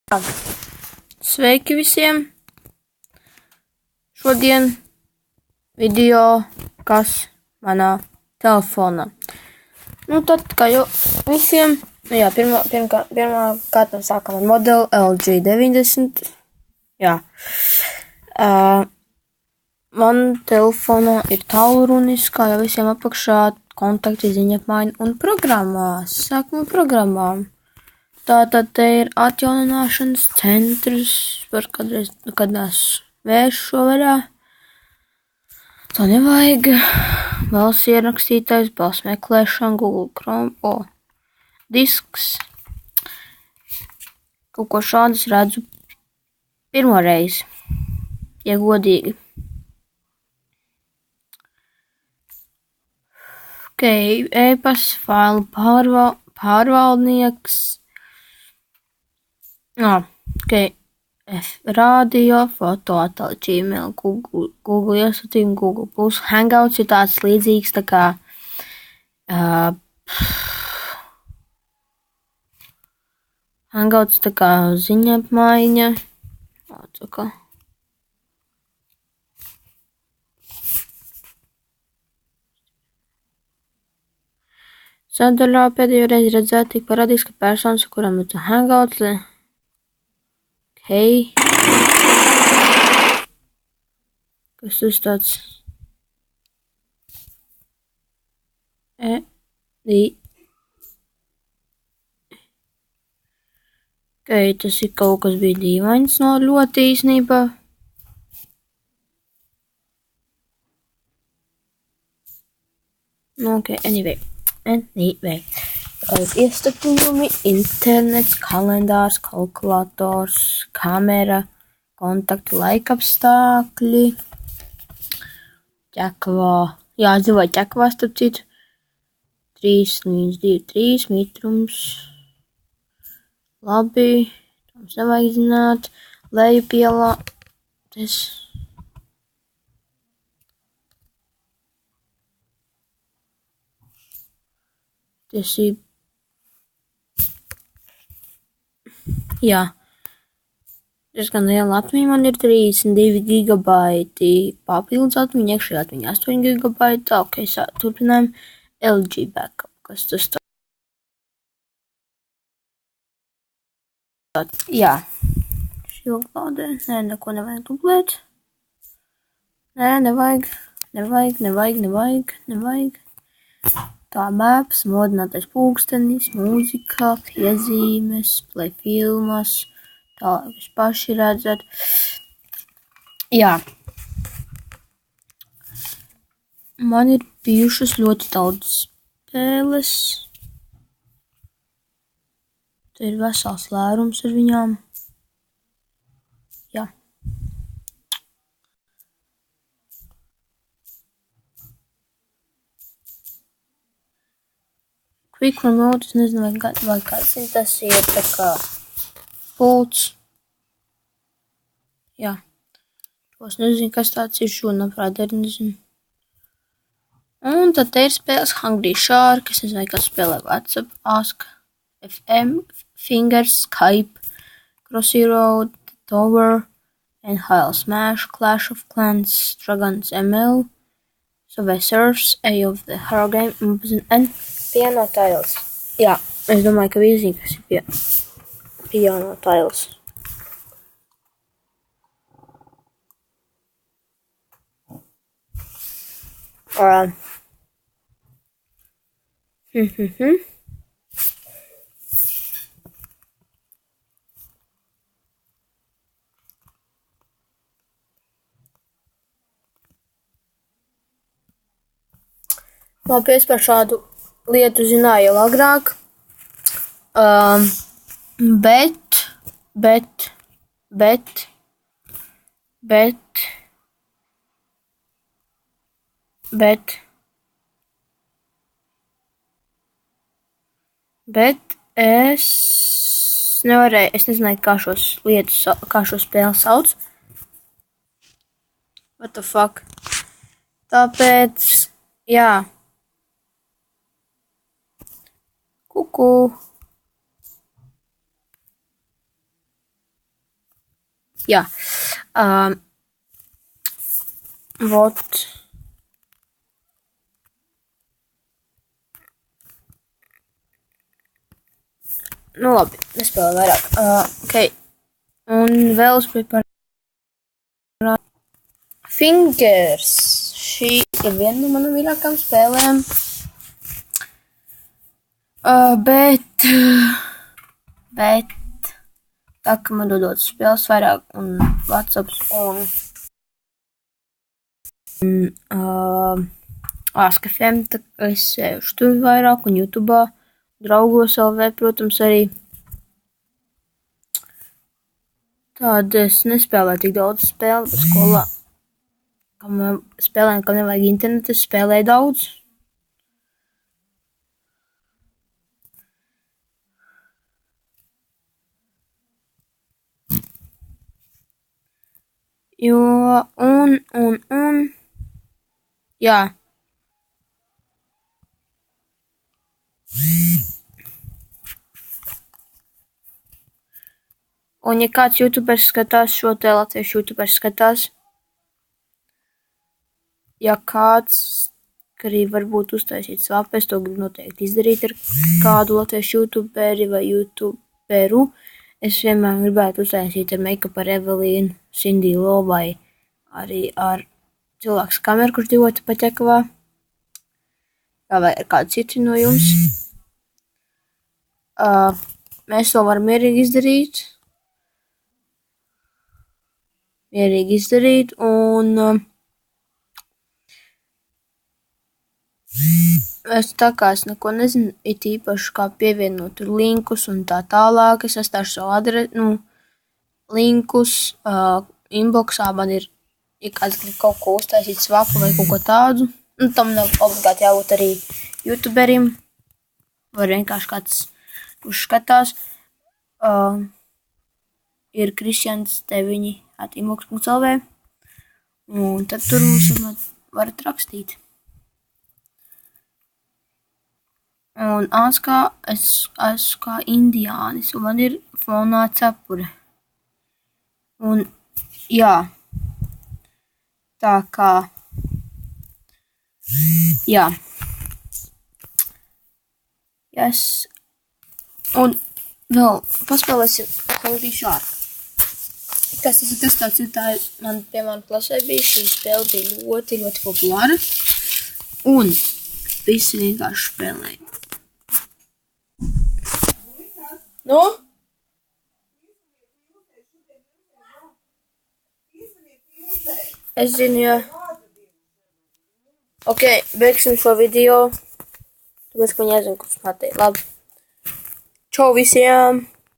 Sveiki visiem! Šodien video, kas manā telefonā. Tad, kā jau visiem, pirmā kārtā sākam ar modeli LG 90. Man telefonā ir tālrunis, kā jau visiem apakšā, kontakti, ziņapmaiņa un programmās. Sākam ar programmām. Tātad te ir atjaunināšanas centrs, kad esmu vēršu šo vaļā. Tā nevajag. Balss ierakstītājs, balss meklēšana, Google Chrome, disks. Kaut ko šādu es redzu pirmo reizi, ja godīgi. E-pasts, failu pārvaldnieks. Radio, fotoattēli, Gmail, Google iesūtījumi, Google+, Hangouts ir tāds līdzīgs tā kā Hangouts tā kā ziņapmaiņa. Sadaļā pēdējo reizi redzēt, tika parādīts, ka personas, ar kurām ir Hangouts, kas tas tāds tas ir kaut kas bija dīvains no ļoti īsnībā. Anyway. Iestatījumi, internets, kalendārs, kalkulators, kamera, kontakti, laikapstākļi, ķekavā, dzīvoju ķekavā, starp citu, 3,2,3 mitrums, labi, mums nevajag zināt, lejupielā, tiesība. Diezgan liela atmiņa man ir 32 gigabaiti, papildus atmiņa, iekšējā atmiņa 8 gigabaiti. Turpinājam LG backup, kas tas tā. Šī valdē, neko nevajag dublēt. Nevajag. Tā maps, modinātais pulkstenis, mūzika, piezīmes, play filmas, tā, jūs paši redzat. Man ir bijušas ļoti daudz spēles. Te ir vesels lērums ar viņām. Quick remote, es nezinu, vai kāds ir, tas ir tā kā pults. Es nezinu, kas tāds ir, šo naprāt arī nezinu. Un tad te ir spēles Hungry Shark, es nezinu, vai kāds spēlē WhatsApp, Ask, FM, Fingers, Skype, Crossy Road, Tower, NHL Smash, Clash of Clans, Dragons ML, Subway Surfers, A of the Horror Game, and Piano Tiles. Es domāju, ka visi zina, kas ir Piano Tiles. Labi, es par šādu lietu zināju jau agrāk, bet es nevarēju, es nezināju, kā šo spēli sauc. What the fuck? Tāpēc, Kuku. Jā. Vot. Nu labi, nespēlēju vairāk. Ok. Un vēl es biju par Fingers. Šī ir viena no manām mīļākajām spēlēm. Bet tā, ka man dodot spēles vairāk un WhatsApps un Ask FM, tā es sēžu tur vairāk un YouTube'ā, draugos LV, protams, arī. Tāda es nespēlēju tik daudz spēli, bet skolā spēlēm, kam nevajag internetu, es spēlēju daudz. Jo, jā. Un ja kāds YouTubers skatās šo te latviešu YouTubers skatās, ja kāds grib varbūt uztaisīt svapu, es to gribu noteikti izdarīt ar kādu latviešu YouTuberi vai YouTuberu. Es vienmēr gribētu uztaisīt ar Make-up ar Evelīnu, Cindy Lo vai arī ar cilvēks kameru, kurš dzīvotu Paķekavā. Vai ar kādu citu no jums. Mēs to varam mierīgi izdarīt un es tā kā es neko nezinu, it īpaši kā pievienot tur linkus un tā tālāk, es atstāšu savu adresi, linkus inboxā man ir, ja kāds grib kaut ko uztaisīt svapu vai kaut ko tādu, tam nav obligāti jābūt arī YouTuberim, var vienkārši kāds, kurš skatās, ir kristians9@inbox.lv un tad tur mums varat rakstīt. Un Āskā es esmu kā indiānis, un man ir fonā cepure. Un, jā. Tā kā, jā. Yes. Un vēl paspēlēsim Hungry Shark. Kas tāds ir, pie man klasē bija, šī spēle bija ļoti, ļoti populāra. Un visi vienkārši spēlēja. Nu? Es zinu, jā. Ok, beigsim šo video. Tāpēc, ka viņi aizvien, kurš pateikt. Labi. Čau visiem!